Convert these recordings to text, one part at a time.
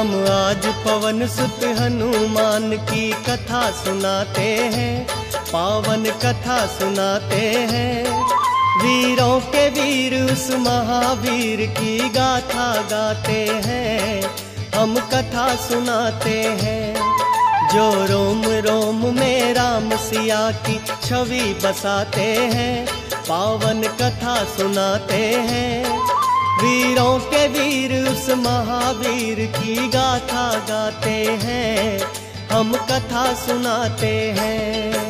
हम आज पवन सुत हनुमान की कथा सुनाते हैं, पावन कथा सुनाते हैं। वीरों के वीर उस महावीर की गाथा गाते हैं, हम कथा सुनाते हैं। जो रोम रोम में राम सिया की छवि बसाते हैं, पावन कथा सुनाते हैं। वीरों के वीर उस महावीर की गाथा गाते हैं, हम कथा सुनाते हैं।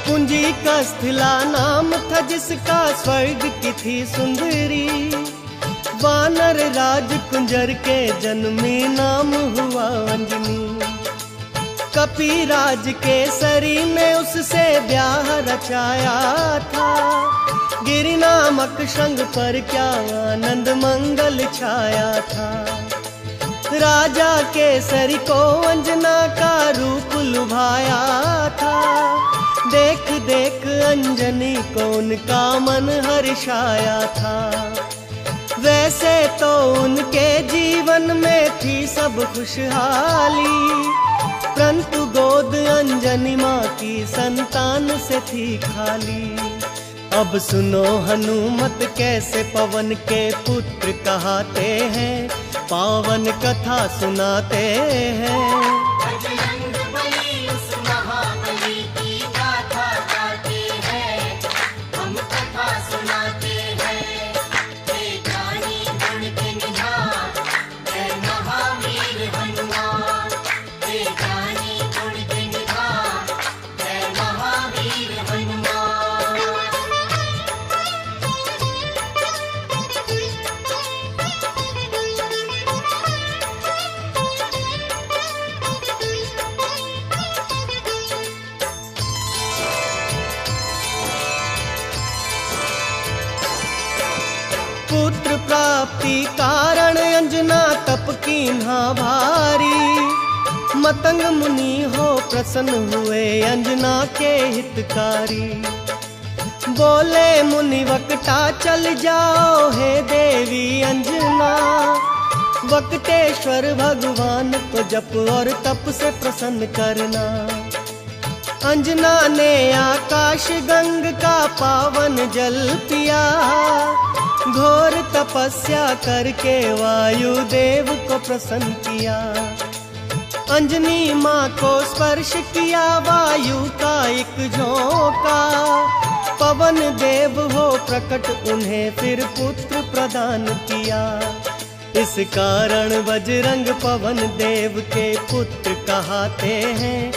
कुंजी का स्थला नाम था जिसका, स्वर्ग की थी सुंदरी। वानर राज कुंजर के जन्मी, नाम हुआ अंजनी। कपिराज के सरी में उससे ब्याह रचाया था। गिरि नामक शंग पर क्या आनंद मंगल छाया था। राजा के सरी को अंजना का रूप लुभाया था। देख देख अंजनी को उनका मन हर्षाया था। वैसे तो उनके जीवन में थी सब खुशहाली, परंतु गोद अंजनी माँ की संतान से थी खाली। अब सुनो हनुमत कैसे पवन के पुत्र कहाते हैं, पावन कथा सुनाते हैं। पुत्र प्राप्ति कारण अंजना तप कीन्हा भारी। मतंग मुनि हो प्रसन्न हुए अंजना के हितकारी। बोले मुनि वक्ता चल जाओ हे देवी अंजना। वक्तेश्वर भगवान को जप और तप से प्रसन्न करना। अंजना ने आकाश गंग का पावन जल पिया। घोर तपस्या करके वायु देव को प्रसन्न किया। अंजनी माँ को स्पर्श किया वायु का एक झोंका। पवन देव हो प्रकट उन्हें फिर पुत्र प्रदान किया। इस कारण बजरंग पवन देव के पुत्र कहाते हैं।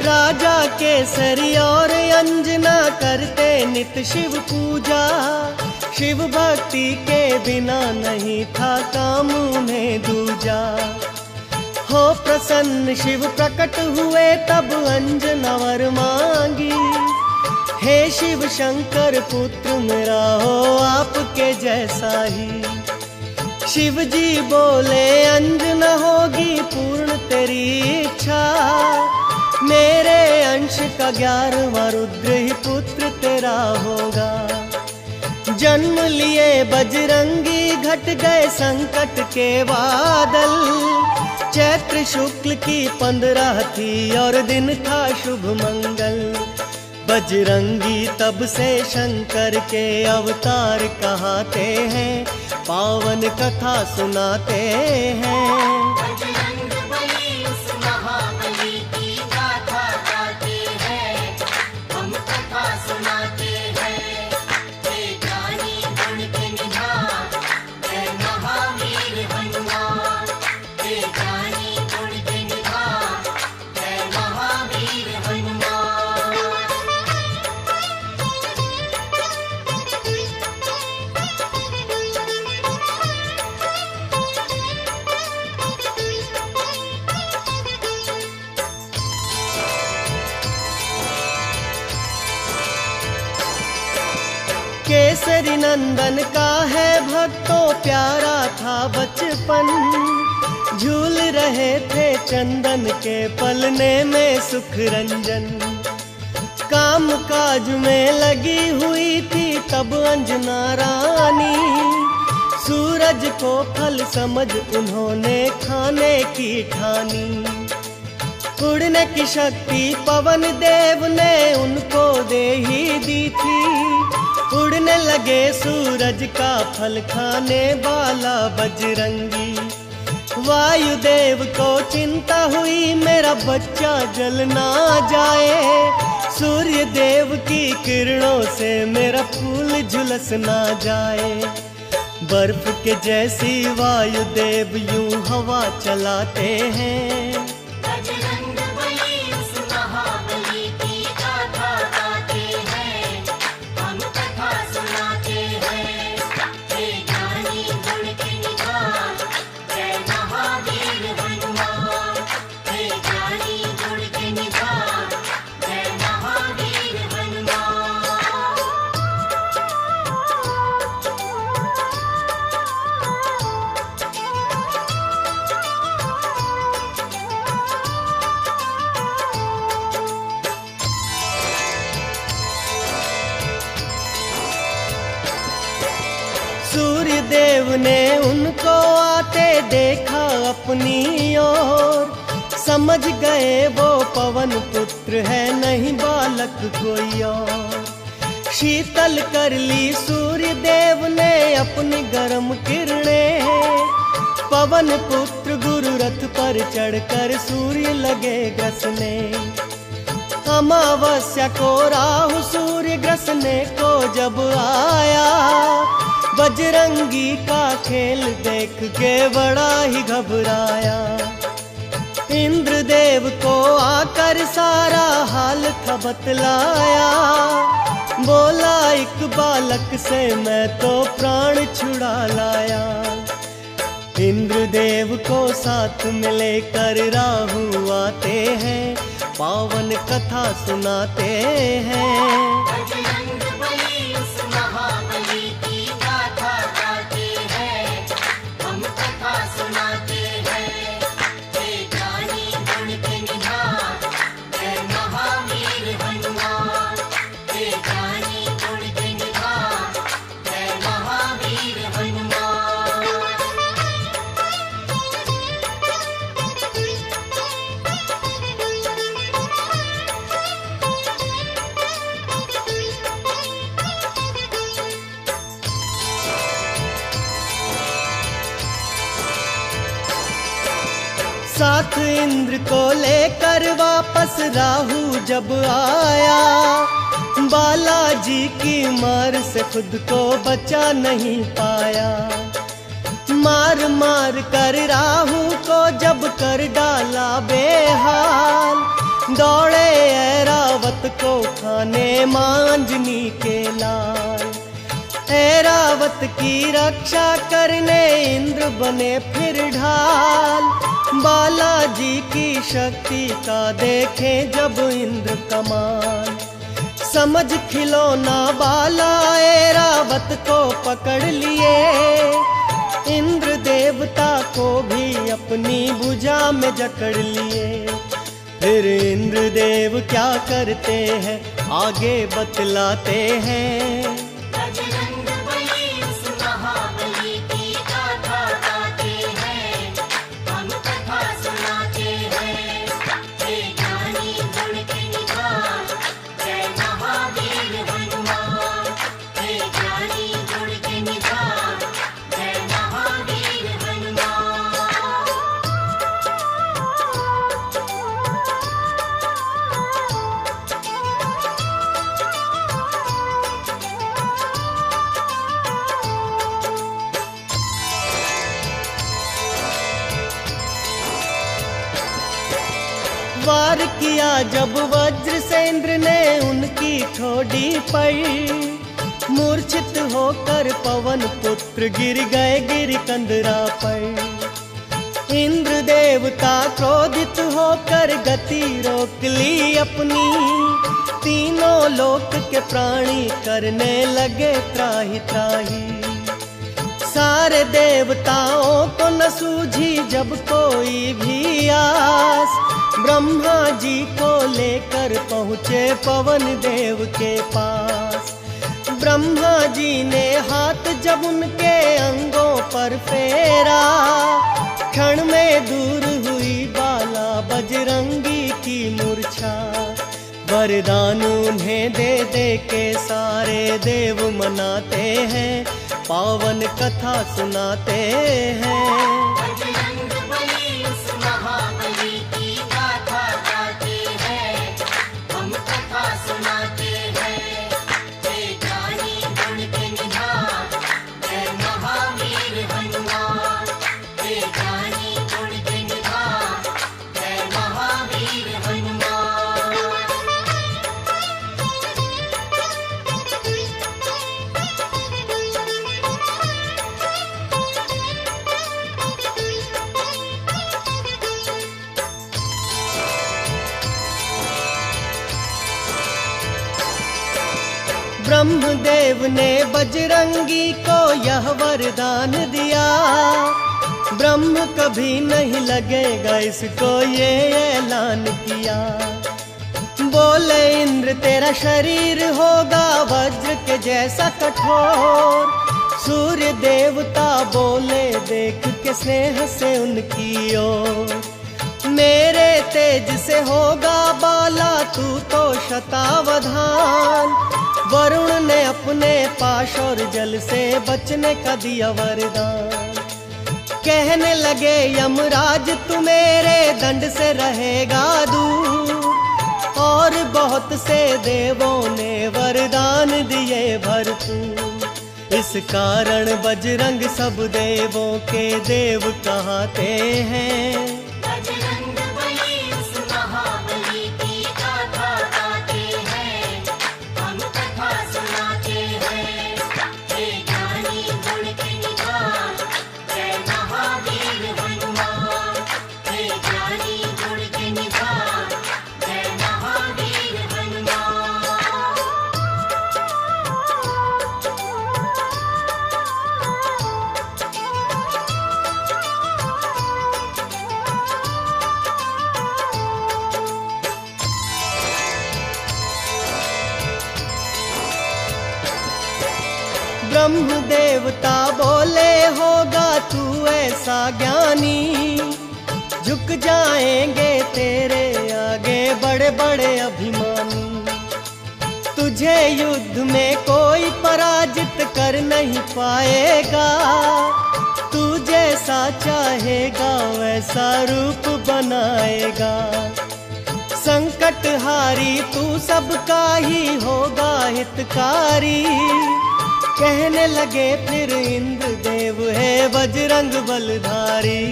राजा केसरी और अंजना करते नित शिव पूजा। शिव भक्ति के बिना नहीं था काम उन्हें दूजा। हो प्रसन्न शिव प्रकट हुए तब अंजना वर मांगी। हे शिव शंकर पुत्र मेरा हो आपके जैसा ही। शिव जी बोले अंजना होगी पूर्ण तेरी इच्छा। मेरे अंश का 11वां रुद्र ही पुत्र तेरा होगा। जन्म लिए बजरंगी घट गए संकट के बादल। चैत्र शुक्ल की 15 थी और दिन था शुभ मंगल। बजरंगी तब से शंकर के अवतार कहाते हैं, पावन कथा सुनाते हैं। बजरंगबली उस महाबली की गाथा गाते हैं, हम कथा सुनाते हैं। हे ज्ञानी गुण के निधान, जय महावीर हनुमान। हे ज्ञानी गुण के निधान, जय महावीर हनुमान। केसरी नंदन का है भक्तों प्यारा था बचपन, झूल रहे थे चंदन के पलने में सुख रंजन। काम काज में लगी हुई थी तब अंजना रानी, सूरज को फल समझ उन्होंने खाने की ठानी। उड़ने की शक्ति पवन देव ने उनको दे ही दी थी, उड़ने लगे सूरज का फल खाने वाला बजरंगी। वायुदेव को चिंता हुई मेरा बच्चा जल ना जाए, सूर्य देव की किरणों से मेरा फूल झुलस ना जाए। बर्फ के जैसी वायुदेव यूं हवा चलाते हैं, बजरंगबली उस महाबली की गाथा गाते हैं, हम कथा सुनाते हैं। हे ज्ञानी गुण के निधान, जय महावीर हनुमान। हे ज्ञानी गुण के निधान, जय महावीर हनुमान। सूर्य देव ने उनको आते देखा अपनी ओर, समझ गए वो पवन पुत्र है नहीं बालक कोई और। शीतल कर ली सूर्य देव ने अपनी गर्म किरणें, पवन पुत्र गुरु रथ पर चढ़कर सूर्य लगे ग्रसने। अमावस्या को राहु सूर्य ग्रसने को जब आया, बजरंगी का खेल देख के बड़ा ही घबराया। इंद्रदेव को आकर सारा हाल था बतलाया, बोला एक बालक से मैं तो प्राण छुड़ा लाया। इंद्रदेव को साथ में लेकर राहु आते हैं, पावन कथा सुनाते हैं। बजरंगबली उस महाबली की गाथा गाते हैं, हम कथा सुनाते हैं। हे ज्ञानी गुण के निधान, जय महावीर हनुमान। हे ज्ञानी गुण के निधान, जय महावीर हनुमान। साथ इंद्र को लेकर वापस राहु जब आया, बालाजी की मार से खुद को बचा नहीं पाया। मार मार कर राहु को जब कर डाला बेहाल, दौड़े ऐरावत को खाने मांजनी के लाल। ऐरावत की रक्षा करने इंद्र बने फिर ढाल, बालाजी की शक्ति का देखें जब इंद्र कमाल। समझ खिलौना बाला ऐरावत को पकड़ लिए, इंद्र देवता को भी अपनी भुजा में जकड़ लिए। फिर इंद्र देव क्या करते हैं आगे बतलाते हैं। बजरंगबली उस महाबली की गाथा गाते हैं, हम कथा सुनाते हैं। हे ज्ञानी गुण के निधान, जय महा वार किया जब वज्र से इंद्र ने उनकी ठोड़ी पर, मूर्छित होकर पवन पुत्र गिर गए गिरिकंदरा पर। इंद्र देवता क्रोधित होकर गति रोक ली अपनी, तीनों लोक के प्राणी करने लगे त्राहि त्राहि। सारे देवताओं को न सूझी जब कोई भी आस, ब्रह्मा जी को लेकर पहुँचे पवन देव के पास। ब्रह्मा जी ने हाथ जब उनके अंगों पर फेरा, क्षण में दूर हुई बाला बजरंगी की मूर्छा। वरदान उन्हें दे दे के सारे देव मनाते हैं, पावन कथा सुनाते हैं। बजरंग बली उस महाबली की गाथा गाते हैं, हम कथा सुनाते हैं। जय ज्ञानी गुण के निधान, जय महावीर हनुमान। जय ज्ञानी गुण के निधान, जय महावीर हनुमान। ब्रह्मदेव ने बजरंगी को यह वरदान दिया, ब्रह्म कभी नहीं लगेगा इसको ये ऐलान किया। बोले इंद्र तेरा शरीर होगा वज्र के जैसा कठोर, सूर्य देवता बोले देख के स्नेह से उनकी ओर। मेरे तेज से होगा बाला तू तो शतावधान, वरुण ने अपने पाश और जल से बचने का दिया वरदान। कहने लगे यमराज तू मेरे दंड से रहेगा दूर, और बहुत से देवों ने वरदान दिए भरपूर। इस कारण बजरंग सब देवों के देव कहते हैं। बजरंग बली उस महाबली की गाथा गाते हैं, हम कथा सुनाते हैं। जय ज्ञानी गुण के निधान, जय महावीर हनुमान। जय ज्ञानी गुण के निधान, जय महावीर हनुमान। ब्रह्म देवता बोले होगा तू ऐसा ज्ञानी, झुक जाएंगे तेरे आगे बड़े बड़े अभिमानी। तुझे युद्ध में कोई पराजित कर नहीं पाएगा, तू जैसा चाहेगा वैसा रूप बनाएगा। संकट हारी तू सबका ही होगा हितकारी, कहने लगे फिर इंद्र देव है बजरंग बलधारी।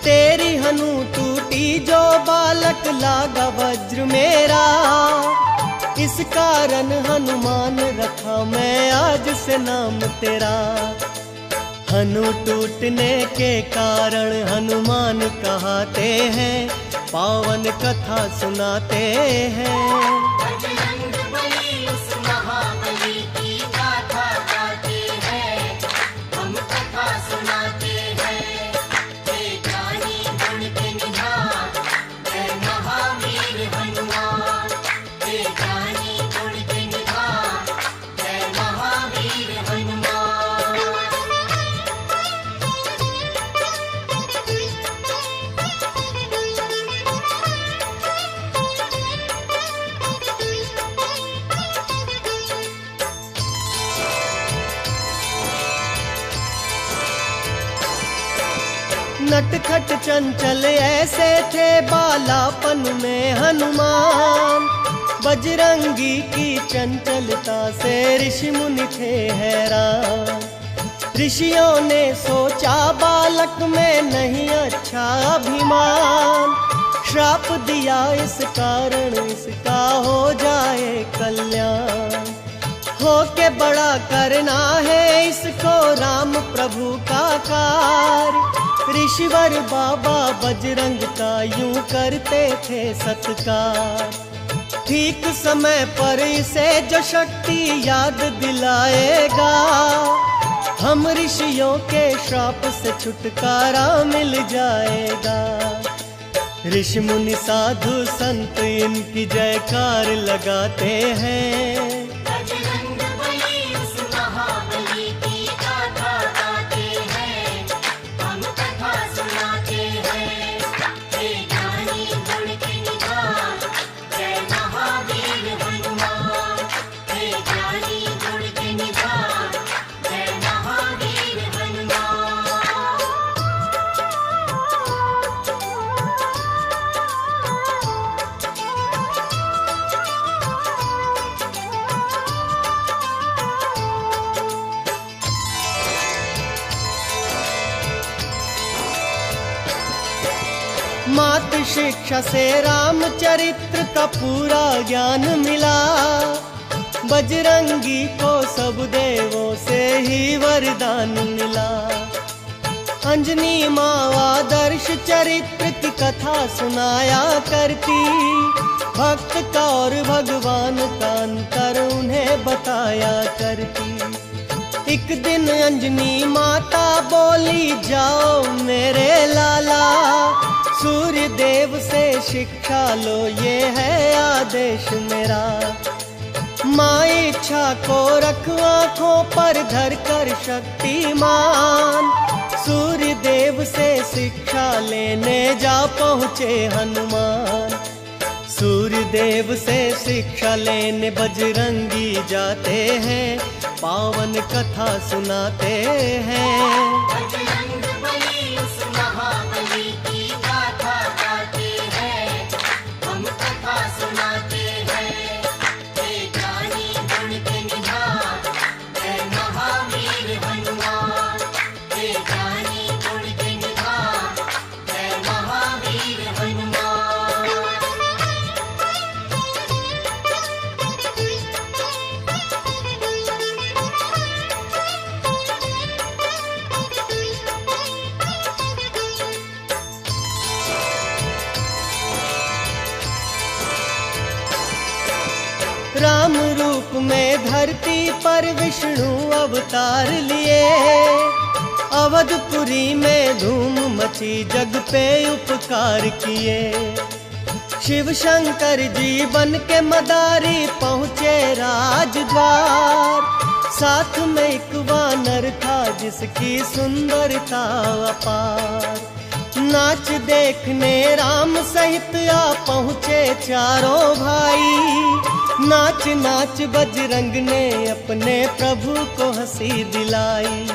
तेरी हनु टूटी जो बालक लागा वज्र मेरा, इस कारण हनुमान रखा मैं आज से नाम तेरा। हनु टूटने के कारण हनुमान कहते हैं, पावन कथा सुनाते हैं। बजरंग बली उस महाबली की गाथा गाते हैं, हम कथा सुनाते हैं। जय ज्ञानी गुण के निधान, जय महावीर हनुमान। जय ज्ञानी गुण के निधान, जय महावीर हनुमान। नटखट चंचल ऐसे थे बालापन में हनुमान, बजरंगी की चंचलता से ऋषि मुनि थे हैरान। ऋषियों ने सोचा बालक में नहीं अच्छा अभिमान, श्राप दिया इस कारण इसका हो जाए कल्याण। हो के बड़ा करना है इसको राम प्रभु का कार्य। ऋषिवर बाबा बजरंग का यूं करते थे सत्कार। ठीक समय पर इसे जो शक्ति याद दिलाएगा, हम ऋषियों के श्राप से छुटकारा मिल जाएगा। ऋषि मुनि साधु संत इनकी जयकार लगाते हैं। बजरंग बली उस महाबली की गाथा गाते हैं, हम कथा सुनाते हैं। हे ज्ञानी गुण के निधान, जय महावीर हनुमान। हे ज्ञानी गुण के निधान, जय महावीर हनुमान। मात शिक्षा से रामचरित्र का पूरा ज्ञान मिला। बजरंगी को सब देवों से ही वरदान मिला। अंजनी माँ आदर्श चरित्र की कथा सुनाया करती। भक्त का और भगवान का अंतर उन्हें बताया करती। एक दिन अंजनी माता बोली, जाओ मेरे लाला, सूर्य देव से शिक्षा लो, ये है आदेश मेरा। माँ इच्छा को रख आँखों पर धर कर शक्तिमान। सूर्य देव से शिक्षा लेने जा पहुँचे हनुमान। सूर्य देव से शिक्षा लेने बजरंगी जाते हैं, पावन कथा सुनाते हैं। बजरंग बली उस महाबली की गाथा गाते हैं, हम कथा सुनाते हैं। हे ज्ञानी गुण के निधान, जय महावीर हनुमान। हे ज्ञानी गुण के निधान, जय महावीर हनुमान। राम रूप में धरती पर विष्णु अवतार लिए। अवधपुरी में धूम मची, जग पे उपकार किए। शिव शंकर जी बन के मदारी पहुँचे राजद्वार। साथ में एक वानर था जिसकी सुंदरता अपार। नाच देखने राम सहित आ पहुँचे चारों भाई। नाच नाच बजरंग ने अपने प्रभु को हंसी दिलाई।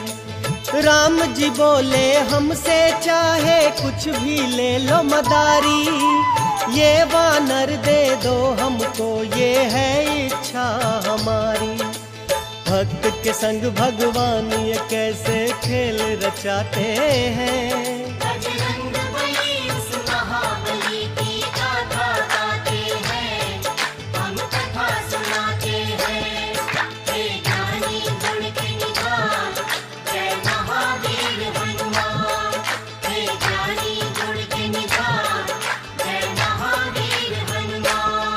राम जी बोले, हमसे चाहे कुछ भी ले लो मदारी। ये वानर दे दो हमको, ये है इच्छा हमारी। भक्त के संग भगवान ये कैसे खेल रचाते हैं। बजरंग बली उस महाबली की गाथा गाते हैं, हम कथा सुनाते हैं। हे ज्ञानी गुण के निधान, जय महावीर हनुमान। हे ज्ञानी गुण के निधान, जय महावीर हनुमान।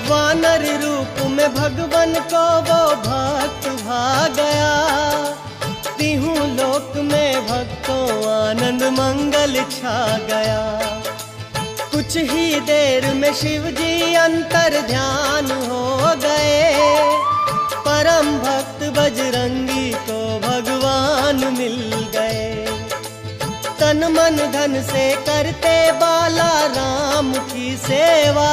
वानर रूप में भगवान को वो भक्त भा गया। तिहु लोक में भक्तों आनंद मंगल छा गया। कुछ ही देर में शिव जी अंतर ध्यान हो गए। परम भक्त बजरंगी को भगवान मिल गए। तन मन धन से करते बाला राम की सेवा।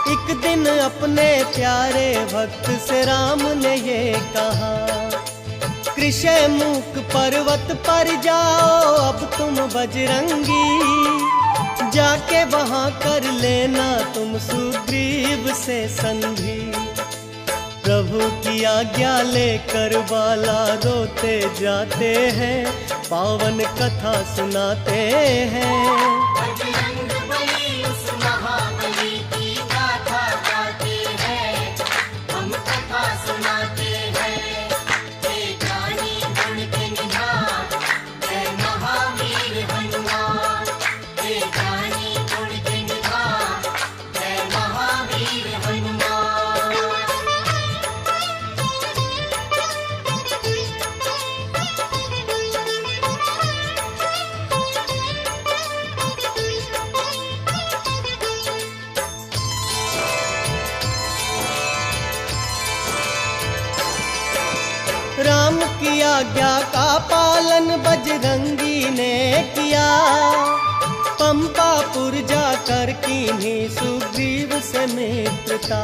एक दिन अपने प्यारे भक्त से राम ने ये कहा, त्रिशैमुख पर्वत पर जाओ अब तुम बजरंगी, जाके वहां कर लेना तुम सुग्रीव से संधि। प्रभु की आज्ञा लेकर बाला रोते जाते हैं, पावन कथा सुनाते हैं। बजरंग बली उस महाबली की गाथा गाते हैं, हम कथा सुनाते हैं। हे ज्ञानी गुण के निधान, जय महावीर हनुमान। हे ज्ञानी गुण के निधान, जय महावीर हनुमान। राम की आज्ञा का पालन बजरंगी ने किया, पंपापुर जाकर कीन्ही सुग्रीव से मित्रता।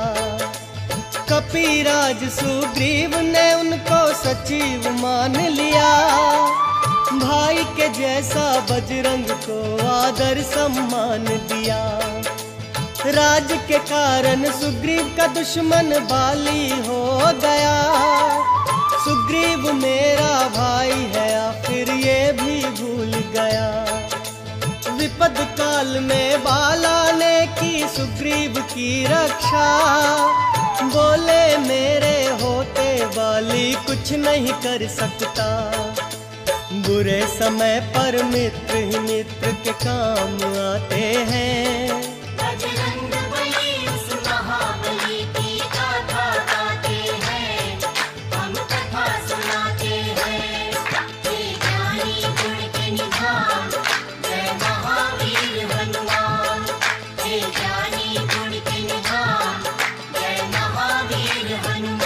कपिराज सुग्रीव ने उनको सचिव मान लिया, भाई के जैसा बजरंग को आदर सम्मान दिया। राज के कारण सुग्रीव का दुश्मन बाली हो गया, सुग्रीव मेरा भाई है आखिर ये भी भूल गया। विपद काल में बाला ने की सुग्रीव की रक्षा, बोले मेरे होते बाली कुछ नहीं कर सकता। बुरे समय पर मित्र ही मित्र के काम आते हैं। बजरंग बली उस महाबली की गाथा गाते हैं, हम कथा सुनाते हैं। हे ज्ञानी गुण के निधान, जय महावीर हनुमान। हे ज्ञानी गुण के निधान, जय महावीर हनुमान।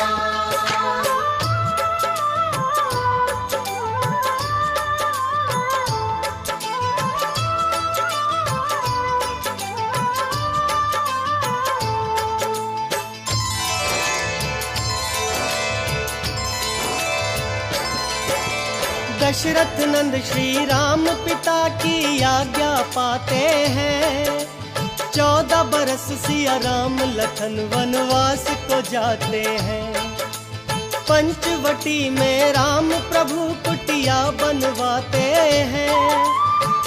दशरथ नंद श्री राम पिता की आज्ञा पाते हैं, 14 बरस सिया राम लखन वनवास को जाते हैं। पंचवटी में राम प्रभु कुटिया बनवाते हैं,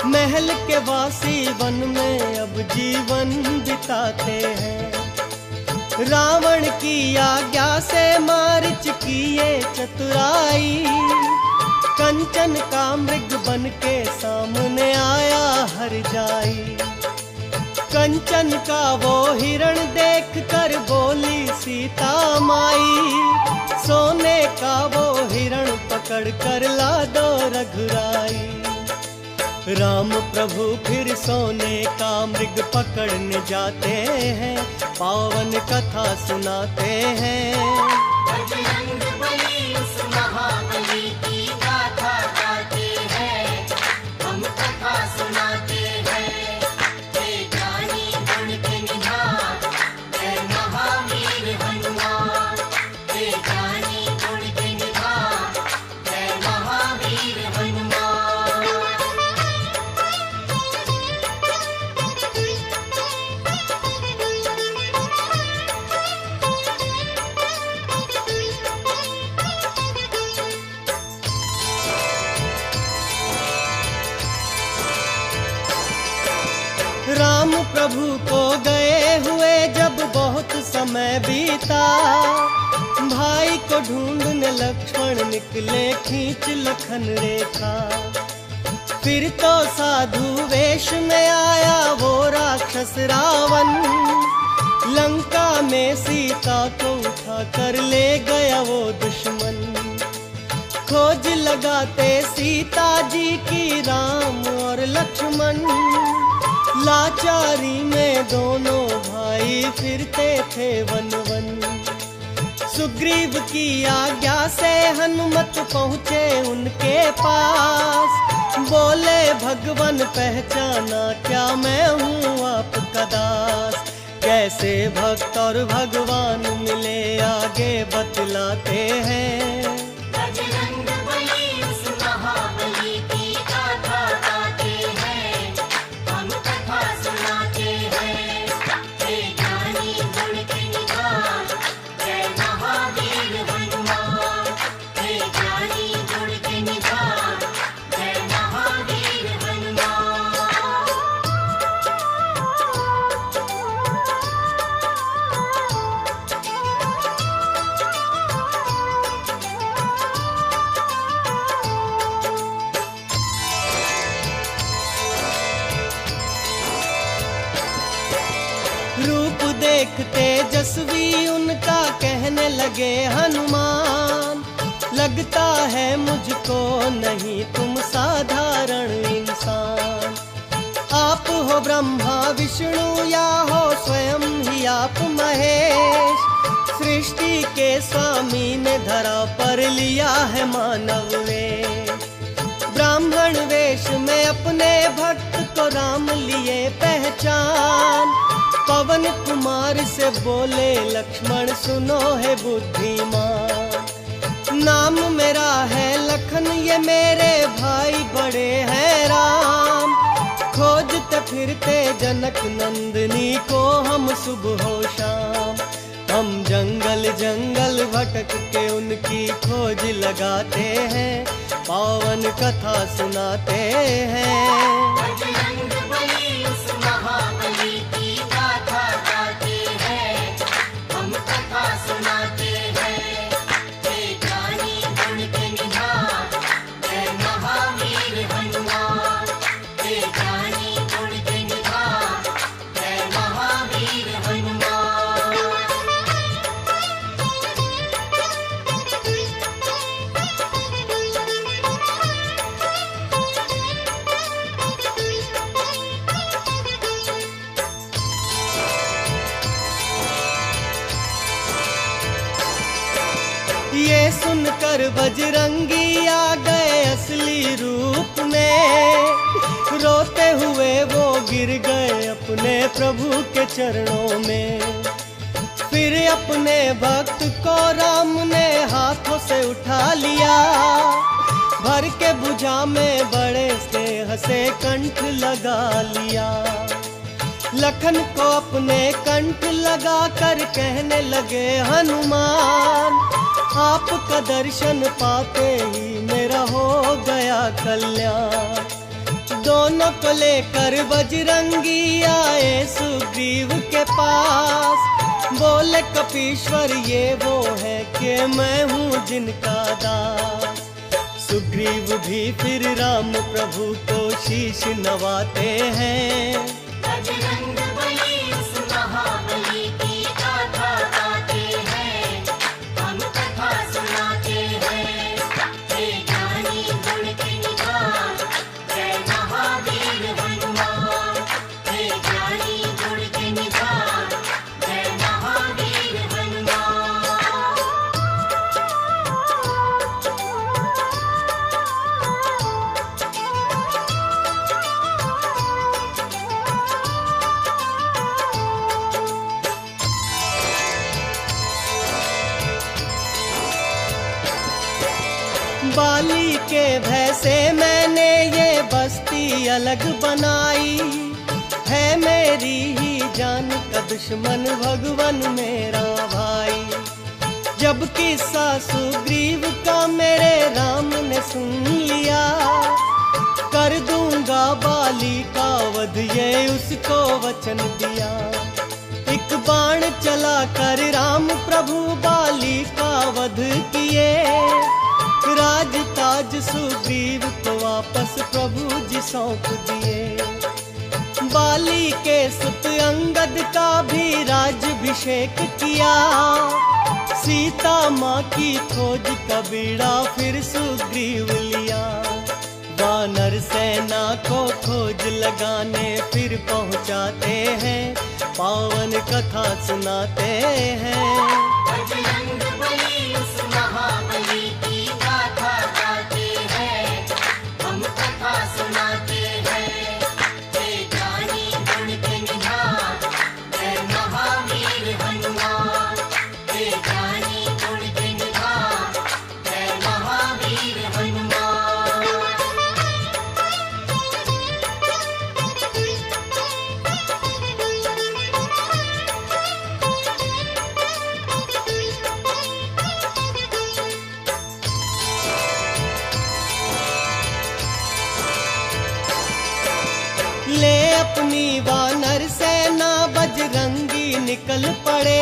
महल के वासी वन में अब जीवन बिताते हैं। रावण की आज्ञा से मारीच की ये चतुराई, कंचन का मृग बन के सामने आया हर जाई। कंचन का वो हिरण देख कर बोली सीता माई, सोने का वो हिरण पकड़ कर ला दो रघुराई। राम प्रभु फिर सोने का मृग पकड़ने जाते हैं, पावन कथा सुनाते हैं। बजरंग बली उस महाबली की गाथा गाते हैं, हम कथा सुनाते हैं। हे ज्ञानी गुण के निधान, जय महावीर हनुमान। हे ज्ञानी गुण के निधान, जय महावीर हनुमान। राम प्रभु को गए हुए जब बहुत समय बीता, भाई को ढूंढने लक्ष्मण निकले खींच लखन रेखा। फिर तो साधु वेश में आया वो राक्षस रावण, लंका में सीता को उठा कर ले गया वो दुश्मन। खोज लगाते सीता जी की राम और लक्ष्मण, लाचारी में दोनों भाई फिरते थे वन वन। सुग्रीव की आज्ञा से हनुमत पहुँचे उनके पास, बोले भगवन पहचाना क्या मैं हूँ आपका दास। कैसे भक्त और भगवान मिले आगे बतलाते हैं। बजरंग बली देख तेजस्वी उनका कहने लगे हनुमान, लगता है मुझको नहीं तुम साधारण इंसान। आप हो ब्रह्मा विष्णु या हो स्वयं ही आप महेश, सृष्टि के स्वामी ने धरा पर लिया है मानव वेश। ब्राह्मण वेश में अपने भक्त को राम लिए पहचान, पवन कुमार से बोले लक्ष्मण सुनो है बुद्धिमान। नाम मेरा है लखन ये मेरे भाई बड़े हैं राम, खोजते फिरते जनक नंदनी को हम सुबह हो शाम। हम जंगल जंगल भटक के उनकी खोज लगाते हैं, पावन कथा सुनाते हैं। बजरंग बली उस महाबली की गाथा गाते हैं, हम कथा सुनाते हैं। हे ज्ञानी गुण के निधान, जय महावीर हनुमान। हे ज्ञानी गुण के निधान, जय महावीर हनुमान। ये सुनकर बजरंगी आ गए असली रूप में, रोते हुए वो गिर गए अपने प्रभु के चरणों में। फिर अपने भक्त को राम ने हाथों से उठा लिया, भर के भुजा में बड़े स्नेह से कंठ लगा लिया। लखन को अपने कंठ लगा कर कहने लगे हनुमान, आपका दर्शन पाते ही मेरा हो गया कल्याण। दोनों को लेकर बजरंगी आए सुग्रीव के पास, बोले कपीश्वर ये वो है कि मैं हूँ जिनका दास। सुग्रीव भी फिर राम प्रभु को शीश नवाते हैं। बजरंग बली उस महाबली की गाथा गाते हैं, हम कथा सुनाते हैं। हे ज्ञानी गुण के निधान, जय महावीर हनुमान। हे ज्ञानी गुण के निधान, जय महावीर हनुमान। बाली के भय से मैंने ये बस्ती अलग बनाई, है मेरी ही जान का दुश्मन भगवन मेरा भाई। जब किस्सा सुग्रीव का मेरे राम ने सुन लिया, कर दूंगा बाली का वध ये उसको वचन दिया। एक बाण चला कर राम प्रभु बाली का वध किए, राज ताज सुग्रीव को वापस प्रभु जी सौंप दिए। बाली के सुत अंगद का भी राज्याभिषेक किया, सीता माँ की खोज का बीड़ा फिर सुग्रीव लिया। वानर सेना को खोज लगाने फिर पहुँचाते हैं, पावन कथा सुनाते हैं। बजरंग बली उस महाबली की गाथा गाते हैं, हम कथा सुनाते हैं। हे ज्ञानी गुण के निधान, जय महावीर हनुमान। हे ज्ञानी गुण के निधान, जय महावीर हनुमान। ले अपनी वानर सेना बजरंगी निकल पड़े,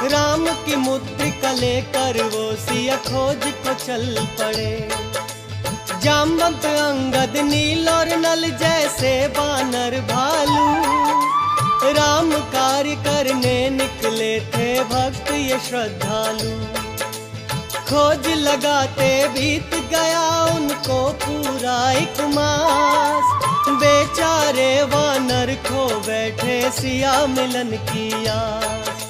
राम की मुद्रिका लेकर वो सिया खोज को चल पड़े। जामवंत अंगद नील और नल जैसे वानर भालू, राम कार्य करने निकले थे भक्त ये श्रद्धालु। खोज लगाते बीत गया उनको पूरा 1 मास। बेचारे वानर खो बैठे सिया मिलन की आस।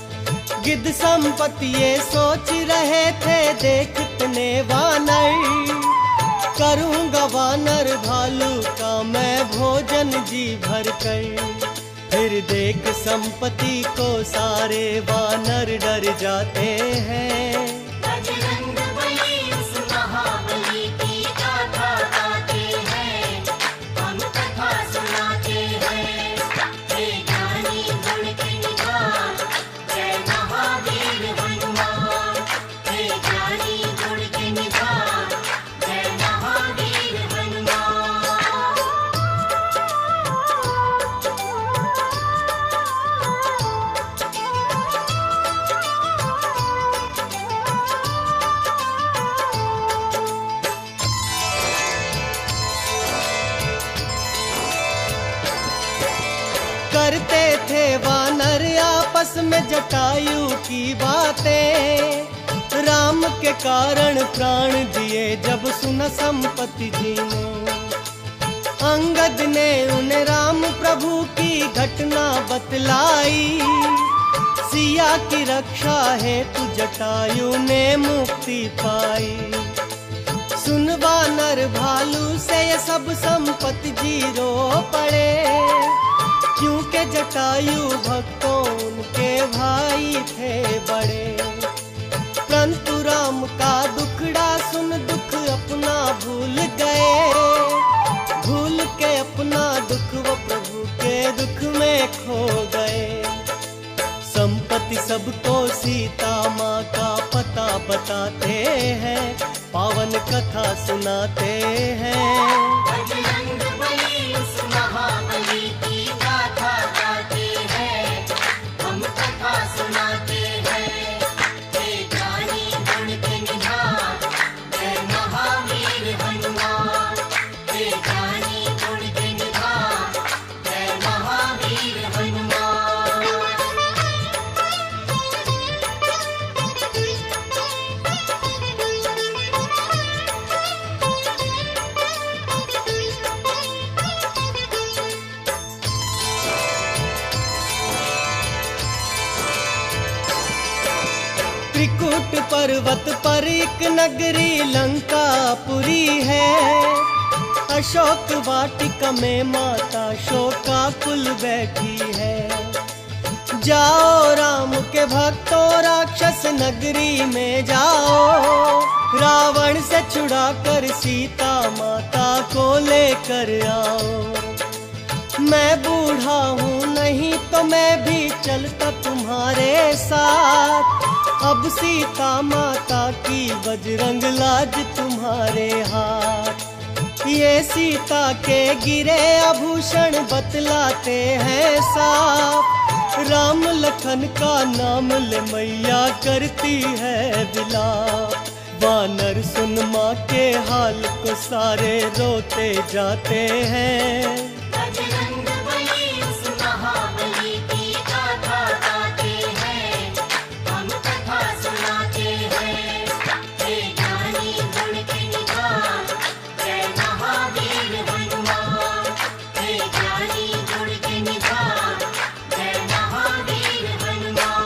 गिद्ध संपत्ति ये सोच रहे थे देखते वानर। करूँगा वानर भालू का मैं भोजन जी भर कर। फिर देख संपत्ति को सारे वानर डर जाते हैं। बजरंग बली उस महाबली की गाथा गाते हैं, हम कथा सुनाते हैं। हे ज्ञानी गुण के निधान, जय महावीर हनुमान। हे ज्ञानी गुण के निधान, जय महावीर हनुमान। करते थे वानर आपस में जटायु की बातें। राम के कारण प्राण दिए जब सुना संपत्ति जी ने। अंगद ने उन्हें राम प्रभु की घटना बतलाई। सिया की रक्षा हेतु जटायु ने मुक्ति पाई। सुन वानर भालू से ये सब संपत्ति जी रो पड़े। क्योंकि जटायु भक्तों उनके भाई थे बड़े। परंतु राम का दुखड़ा सुन दुख अपना भूल गए। भूल के अपना दुख वो प्रभु के दुख में खो गए। संपत्ति सबको सीता माँ का पता बताते हैं, पावन कथा सुनाते हैं। बजरंग बली उस महाबली की गाथा गाते हैं, हम कथा सुनाते हैं। हे ज्ञानी गुण के निधान, जय महावीर हनुमान। हे ज्ञानी गुण के निधान, जय महावीर हनुमान। त्रिकुट पर्वत पर एक नगरी लंकापुरी है। अशोक वाटिका में माता शोकाकुल बैठी है। जाओ राम के भक्तों राक्षस नगरी में जाओ। रावण से छुड़ा कर सीता माता को लेकर आओ। मैं बूढ़ा हूँ नहीं तो मैं भी चलता तुम्हारे साथ। अब सीता माता की बजरंग लाज तुम्हारे हाथ। ये सीता के गिरे आभूषण बतलाते हैं साफ। राम लखन का नाम ले मैया करती है विलाप। वानर सुन माँ के हाल को सारे रोते जाते हैं। बजरंग बली उस महाबली की गाथा गाते हैं, हम कथा सुनाते हैं। हे ज्ञानी गुण के निधान, जय महावीर हनुमान। हे ज्ञानी गुण के निधान, जय महावीर हनुमान।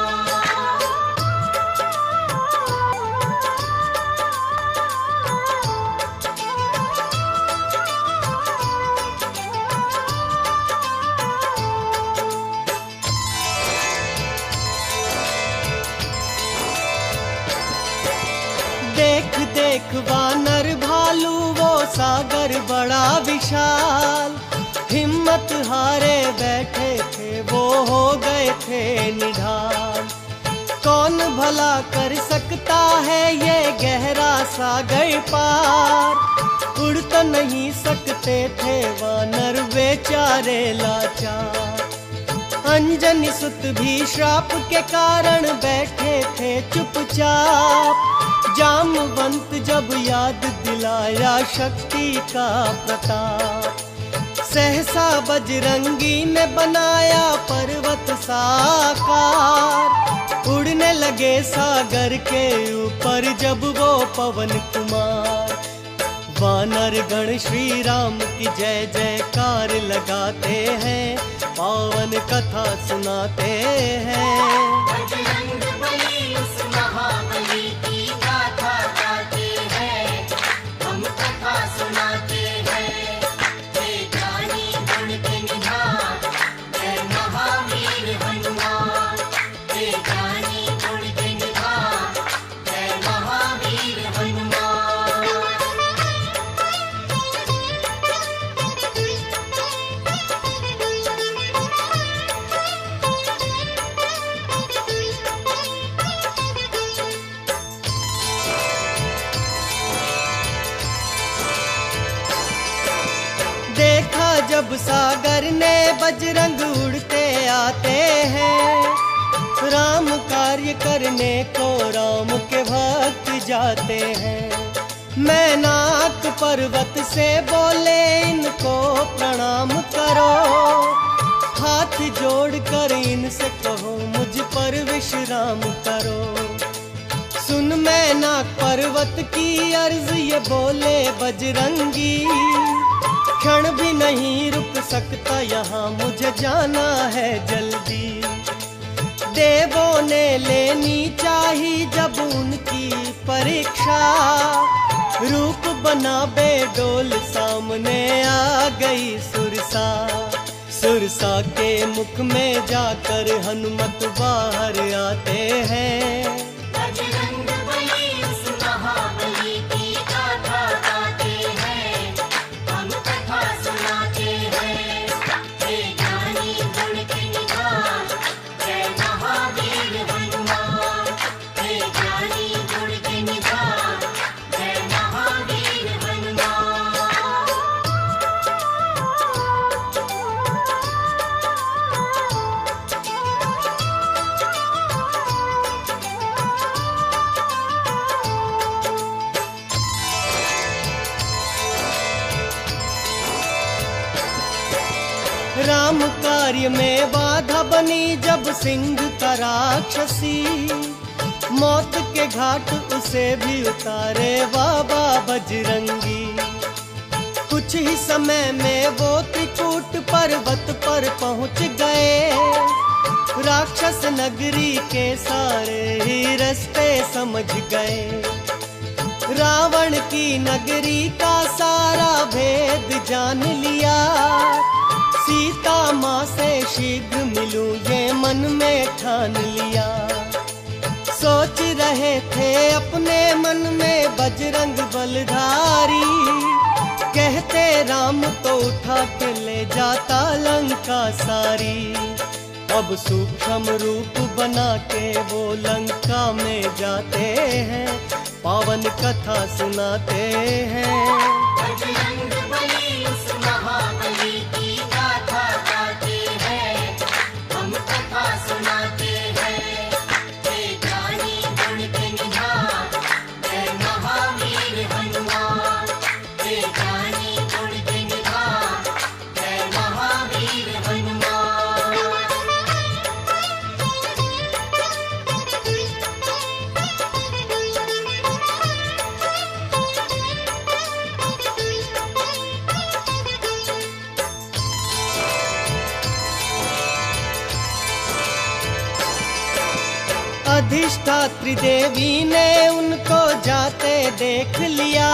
देख देख वानर भालू वो सागर बड़ा विशाल। हिम्मत हारे बैठे थे वो हो गए थे निढाल। कौन भला कर सकता है ये गहरा सागर पार। उड़ तो नहीं सकते थे वानर बेचारे लाचार। अंजनी सुत भी श्राप के कारण बैठे थे चुपचाप। जामवंत जब याद दिलाया शक्ति का प्रताप। सहसा बजरंगी ने बनाया पर्वत साकार। उड़ने लगे सागर के ऊपर जब वो पवन कुमार। वानर गण श्री राम की जय जयकार लगाते हैं, पावन कथा सुनाते हैं। बजरंग बली उस महाबली की गाथा गाते हैं, हम कथा सुनाते हैं। जय ज्ञानी गुण के निधान, जय महावीर हनुमान। जय ज्ञानी गुण के निधान, जय महावीर हनुमान। देखा जब सागर ने बजरंग उड़ते आते हैं, राम कार्य करने को राम के भक्त जाते हैं। मैनाक पर्वत से बोले इनको प्रणाम करो, हाथ जोड़कर इनसे कहो मुझ पर विश्राम करो। सुन मैनाक पर्वत की अर्ज ये बोले बजरंगी, क्षण भी नहीं रुक सकता यहाँ, मुझे जाना है जल्दी। देवों ने लेनी चाही जब उनकी परीक्षा, रूप बना बेडोल सामने आ गई सुरसा। सुरसा के मुख में जाकर हनुमत बाहर आते हैं। बजरंग बली उस महाबली की गाथा गाते हैं, हम कथा सुनाते हैं। जय ज्ञानी गुण के निधान, जय महावीर हनुमान। जय ज्ञानी गुण के निधान, जय महावीर हनुमान। राम कार्य में बाधा बनी जब सिंह का राक्षसी, मौत के घाट उसे भी उतारे बाबा बजरंगी। कुछ ही समय में वो त्रिकूट पर्वत पर पहुंच गए, राक्षस नगरी के सारे ही रास्ते समझ गए। रावण की नगरी का सारा भेद जान लिया, सीता माँ से शीघ्र मिलूं ये मन में ठान लिया। सोच रहे थे अपने मन में बजरंग बलधारी, कहते राम तो उठा के ले जाता लंका सारी। अब सूक्ष्म रूप बना के वो लंका में जाते हैं, पावन कथा सुनाते हैं। बजरंग बली उस महाबली की गाथा गाते हैं, हम कथा सुनाते हैं। जय ज्ञानी गुण के निधान, जय महावीर हनुमान। जय ज्ञानी गुण के निधान, जय महावीर हनुमान। अधिष्ठात्री देवी ने उनको जाते देख लिया,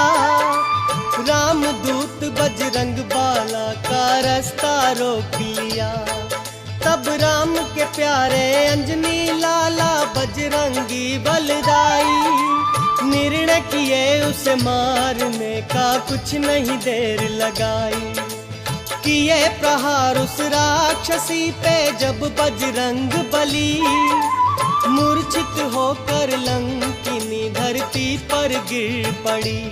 रामदूत बजरंग बाला का रास्ता रोक लिया। तब राम के प्यारे अंजनी लाला बजरंगी बलदाई, निर्णय किए उसे मारने का, कुछ नहीं देर लगाई। किए प्रहार उस राक्षसी पे जब बजरंग बली, मूर्छित होकर लंकिनी धरती पर गिर पड़ी।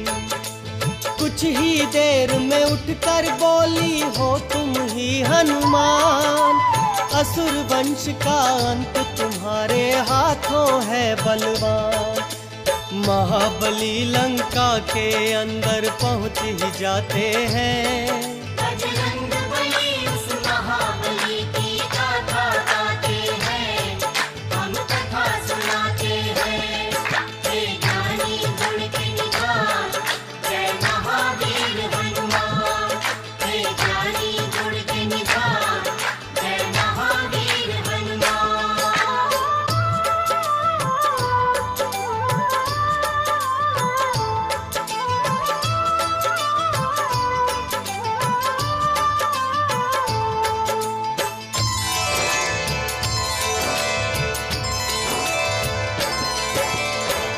कुछ ही देर में उठकर बोली, हो तुम ही हनुमान, असुर वंश का अंत तुम्हारे हाथों है बलवान। महाबली लंका के अंदर पहुंच ही जाते हैं। बजरंग बली उस महाबली की गाथा गाते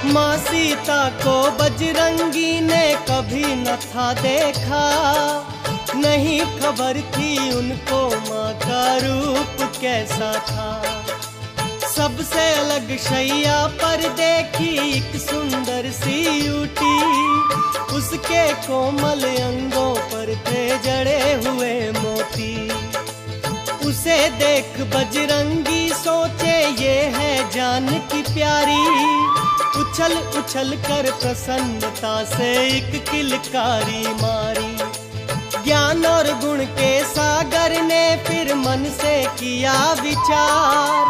माँ सीता को बजरंगी ने कभी न था देखा, नहीं खबर थी उनको माँ का रूप कैसा था। सबसे अलग शैया पर देखी एक सुंदर सी ऊटी, उसके कोमल अंगों पर थे जड़े हुए मोती। उसे देख बजरंगी सोचे ये है जान की प्यारी, उछल उछल कर प्रसन्नता से एक किलकारी मारी। ज्ञान और गुण के सागर ने फिर मन से किया विचार,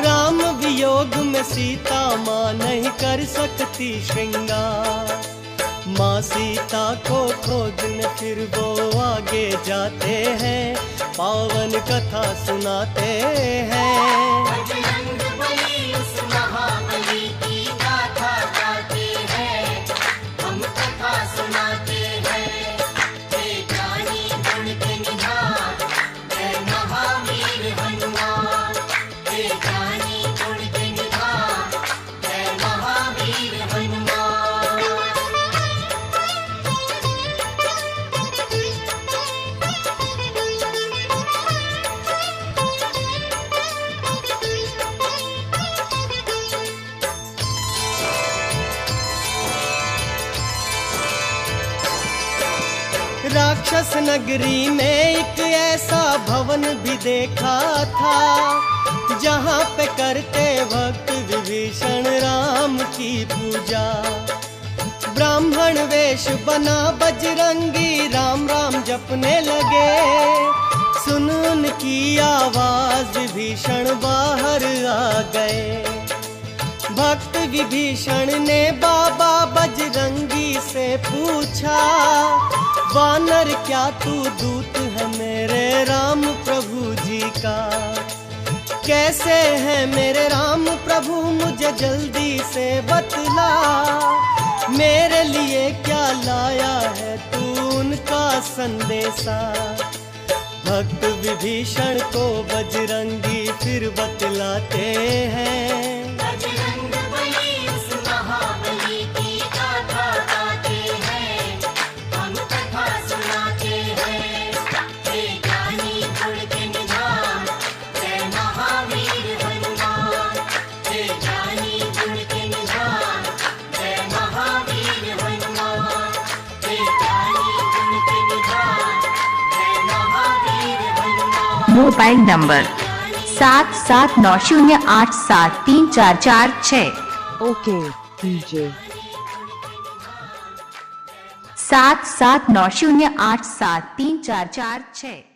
राम वियोग में सीता माँ नहीं कर सकती श्रृंगार। माँ सीता को खोजने फिर वो आगे जाते हैं, पावन कथा सुनाते हैं। बजरंग बली उस महाबली की गाथा गाते हैं, हम कथा सुनाते हैं। हे ज्ञानी गुण के निधान, जय महावीर हनुमान। हे ज्ञानी गुण के निधान, जय महावीर हनुमान। राक्षस नगरी में एक ऐसा भवन भी देखा था, जहाँ पे करते भक्त विभीषण राम की पूजा। ब्राह्मण वेश बना बजरंगी राम राम जपने लगे, सुन उनकी आवाज विभीषण बाहर आ गए। भक्त विभीषण ने बाबा बजरंगी से पूछा, वानर क्या तू दूत है मेरे राम प्रभु जी का? कैसे है मेरे राम प्रभु मुझे जल्दी से बतला, मेरे लिए क्या लाया है तू उनका संदेशा? भक्त विभीषण को बजरंगी फिर बतलाते हैं। बजरंग बली उस महाबली की गाथा गाते हैं, हम कथा सुनाते हैं। हे ज्ञानी गुण के निधान, जय महावीर हनुमान। हे ज्ञानी गुण के निधान, जय महावीर हनुमान। हे ज्ञानी गुण के निधान, जय Mahavir Hanuman. Mobile number 7790873446। Okay, DJ. 7790873446।